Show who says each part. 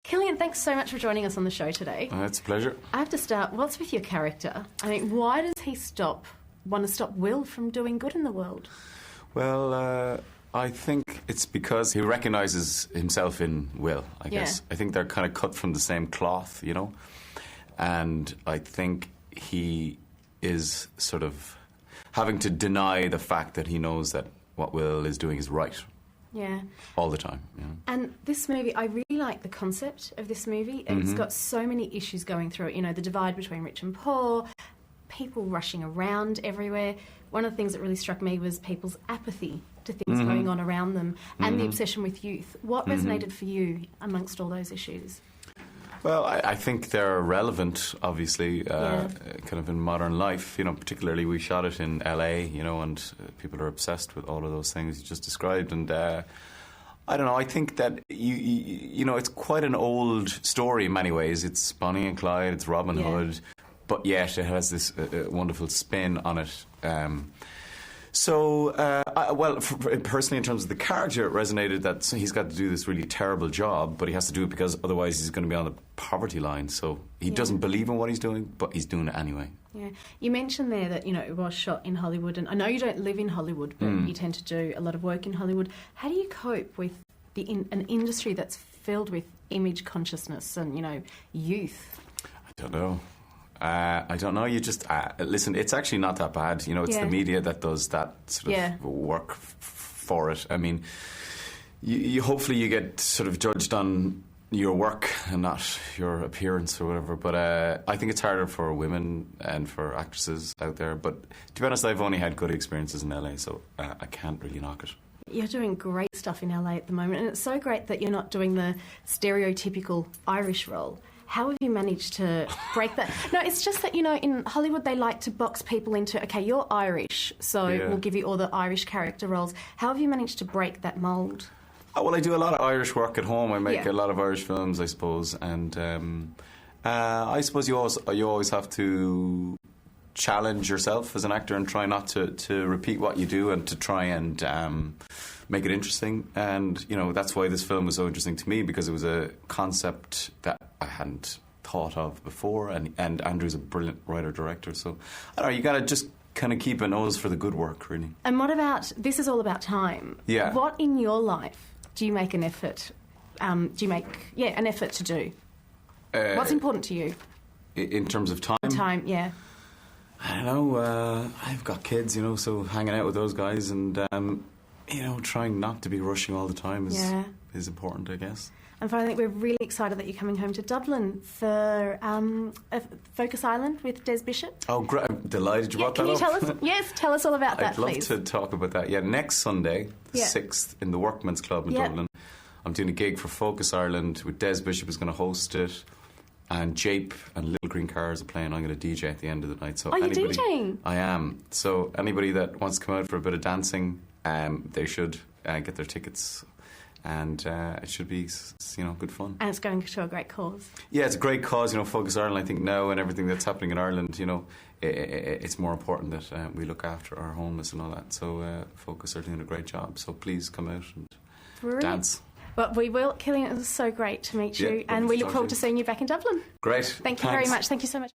Speaker 1: Cillian, thanks so much for joining us on the show today.
Speaker 2: It's a pleasure.
Speaker 1: I have to start, what's with your character? I mean, why does he want to stop Will from doing good in the world?
Speaker 2: Well, I think it's because he recognises himself in Will, I guess. I think they're kind of cut from the same cloth, you know? And I think he is sort of having to deny the fact that he knows that what Will is doing is right.
Speaker 1: Yeah.
Speaker 2: All the time. You know?
Speaker 1: And this movie, I really like the concept of this movie. It's got so many issues going through it. You know, the divide between rich and poor, people rushing around everywhere. One of the things that really struck me was people's apathy to things going on around them and the obsession with youth. What resonated for you amongst all those issues?
Speaker 2: Well, I think they're relevant, obviously, kind of in modern life. You know, particularly we shot it in LA, you know, and people are obsessed with all of those things you just described. And I don't know, I think that, you know, it's quite an old story in many ways. It's Bonnie and Clyde, it's Robin Hood, but yet it has this wonderful spin on it. Personally, in terms of the character, it resonated that he's got to do this really terrible job, but he has to do it because otherwise he's going to be on the poverty line. So he doesn't believe in what he's doing, but he's doing it anyway. Yeah,
Speaker 1: you mentioned there that, you know, it was shot in Hollywood, and I know you don't live in Hollywood, but you tend to do a lot of work in Hollywood. How do you cope with an industry that's filled with image consciousness and, you know, youth?
Speaker 2: I don't know. You just listen. It's actually not that bad. You know, it's the media that does that sort of work for it. I mean, you hopefully you get sort of judged on your work and not your appearance or whatever. But I think it's harder for women and for actresses out there. But to be honest, I've only had good experiences in LA, so I can't really knock it.
Speaker 1: You're doing great stuff in LA at the moment, and it's so great that you're not doing the stereotypical Irish role. How have you managed to break that? No, it's just that, you know, in Hollywood they like to box people into, okay, you're Irish, so we'll give you all the Irish character roles. How have you managed to break that mould?
Speaker 2: Oh, well, I do a lot of Irish work at home. I make a lot of Irish films, I suppose. And I suppose you always have to challenge yourself as an actor and try not to repeat what you do and to try and make it interesting. And, you know, that's why this film was so interesting to me, because it was a concept that I hadn't thought of before, and Andrew's a brilliant writer-director, so I don't know, you got to just kind of keep a nose for the good work, really.
Speaker 1: And what about, this is all about time.
Speaker 2: Yeah.
Speaker 1: What in your life do you make an effort, an effort to do? What's important to you?
Speaker 2: In terms of time?
Speaker 1: Time, yeah.
Speaker 2: I don't know, I've got kids, you know, so hanging out with those guys and, you know, trying not to be rushing all the time is important, I guess.
Speaker 1: And finally, I think we're really excited that you're coming home to Dublin for Focus Island with Des Bishop.
Speaker 2: Oh, great. I'm delighted you brought that up.
Speaker 1: Tell us all about that, please.
Speaker 2: I'd love to talk about that. Yeah, next Sunday, the 6th, in the Workmen's Club in Dublin. I'm doing a gig for Focus Ireland with Des Bishop, who's going to host it. And Jape and Little Green Cars are playing. I'm going to DJ at the end of the night. So
Speaker 1: you're DJing?
Speaker 2: I am. So anybody that wants to come out for a bit of dancing, they should get their tickets. And it should be, you know, good fun.
Speaker 1: And it's going to a great cause.
Speaker 2: Yeah, it's a great cause. You know, Focus Ireland, I think now, and everything that's happening in Ireland, you know, it's more important that we look after our homeless and all that. So Focus are doing a great job. So please come out and dance.
Speaker 1: But we will. Cillian, it was so great to meet you, and we look forward to seeing you back in Dublin.
Speaker 2: Great.
Speaker 1: Thank you very much. Thank you so much.